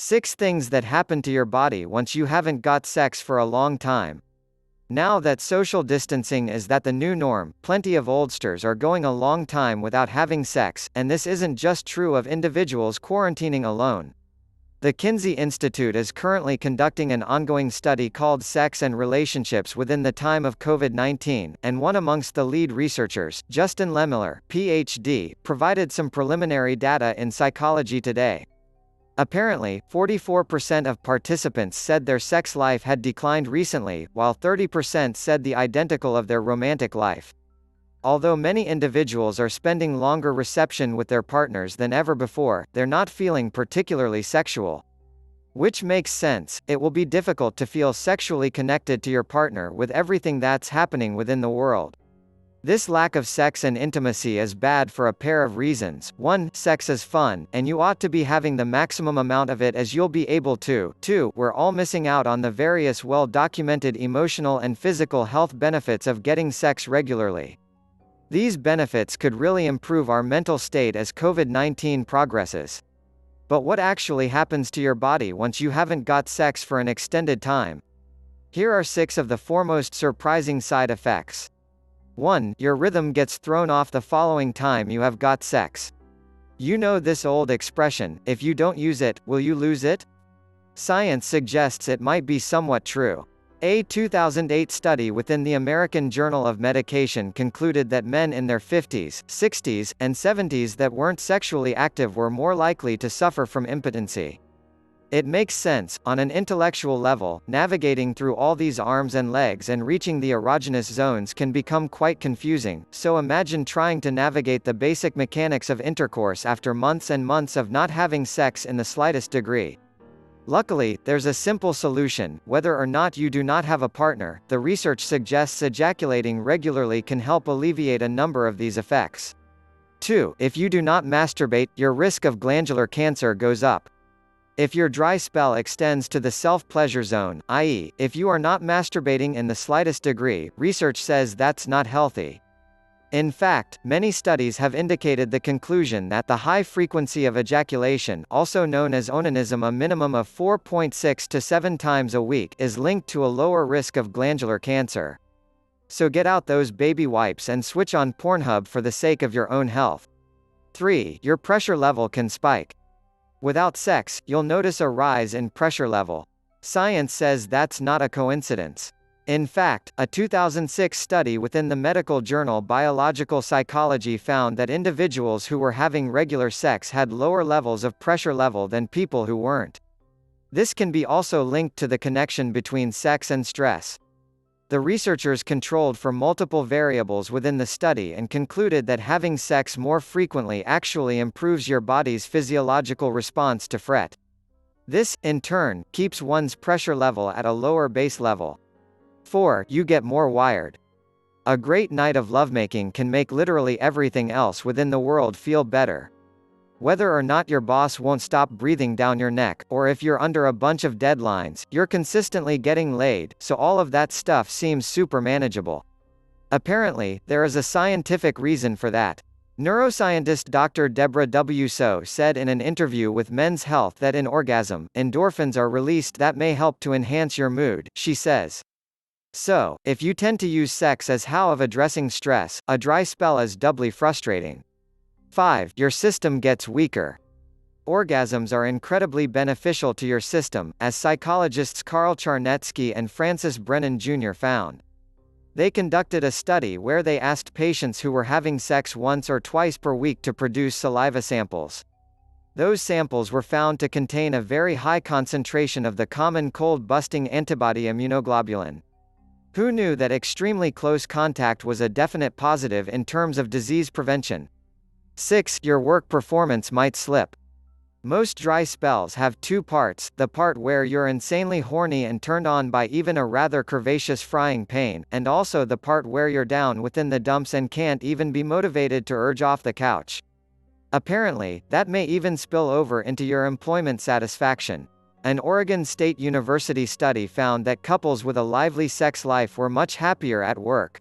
6 things that happen to your body once you haven't got sex for a long time. Now that social distancing is the new norm, plenty of oldsters are going a long time without having sex, and this isn't just true of individuals quarantining alone. The Kinsey Institute is currently conducting an ongoing study called Sex and Relationships Within the Time of COVID-19, and one amongst the lead researchers, Justin Lehmiller, Ph.D., provided some preliminary data in Psychology Today. Apparently, 44% of participants said their sex life had declined recently, while 30% said the identical of their romantic life. Although many individuals are spending longer reception with their partners than ever before, they're not feeling particularly sexual. Which makes sense, it will be difficult to feel sexually connected to your partner with everything that's happening within the world. This lack of sex and intimacy is bad for a pair of reasons. 1. Sex is fun, and you ought to be having the maximum amount of it as you'll be able to. 2. We're all missing out on the various well-documented emotional and physical health benefits of getting sex regularly. These benefits could really improve our mental state as COVID-19 progresses. But what actually happens to your body once you haven't got sex for an extended time? Here are 6 of the foremost surprising side effects. 1. Your rhythm gets thrown off the following time you have got sex. You know this old expression, if you don't use it, will you lose it? Science suggests it might be somewhat true. A 2008 study within the American Journal of Medication concluded that men in their 50s, 60s, and 70s that weren't sexually active were more likely to suffer from impotency. It makes sense. On an intellectual level, navigating through all these arms and legs and reaching the erogenous zones can become quite confusing, so imagine trying to navigate the basic mechanics of intercourse after months and months of not having sex in the slightest degree. Luckily, there's a simple solution. Whether or not you do not have a partner, the research suggests ejaculating regularly can help alleviate a number of these effects. 2. If you do not masturbate, your risk of glandular cancer goes up. If your dry spell extends to the self-pleasure zone, i.e., if you are not masturbating in the slightest degree, research says that's not healthy. In fact, many studies have indicated the conclusion that the high frequency of ejaculation, also known as onanism, a minimum of 4.6 to 7 times a week, is linked to a lower risk of glandular cancer. So get out those baby wipes and switch on Pornhub for the sake of your own health. 3. Your pressure level can spike. Without sex, you'll notice a rise in pressure level. Science says that's not a coincidence. In fact, a 2006 study within the medical journal Biological Psychology found that individuals who were having regular sex had lower levels of pressure level than people who weren't. This can be also linked to the connection between sex and stress. The researchers controlled for multiple variables within the study and concluded that having sex more frequently actually improves your body's physiological response to fret. This, in turn, keeps one's pressure level at a lower base level. 4. You get more wired. A great night of lovemaking can make literally everything else within the world feel better. Whether or not your boss won't stop breathing down your neck, or if you're under a bunch of deadlines, you're consistently getting laid, so all of that stuff seems super manageable. Apparently, there is a scientific reason for that. Neuroscientist Dr. Deborah W. So said in an interview with Men's Health that in Orgasm, endorphins are released that may help to enhance your mood, she says. So, if you tend to use sex as how of addressing stress, a dry spell is doubly frustrating. 5. Your system gets weaker. Orgasms are incredibly beneficial to your system, as psychologists Carl Charnetsky and Francis Brennan Jr. found. They conducted a study where they asked patients who were having sex once or twice per week to produce saliva samples. Those samples were found to contain a very high concentration of the common cold-busting antibody immunoglobulin. Who knew that extremely close contact was a definite positive in terms of disease prevention? 6. Your work performance might slip. Most dry spells have 2 parts, the part where you're insanely horny and turned on by even a rather curvaceous frying pain, and also the part where you're down within the dumps and can't even be motivated to urge off the couch. Apparently, that may even spill over into your employment satisfaction. An Oregon State University study found that couples with a lively sex life were much happier at work.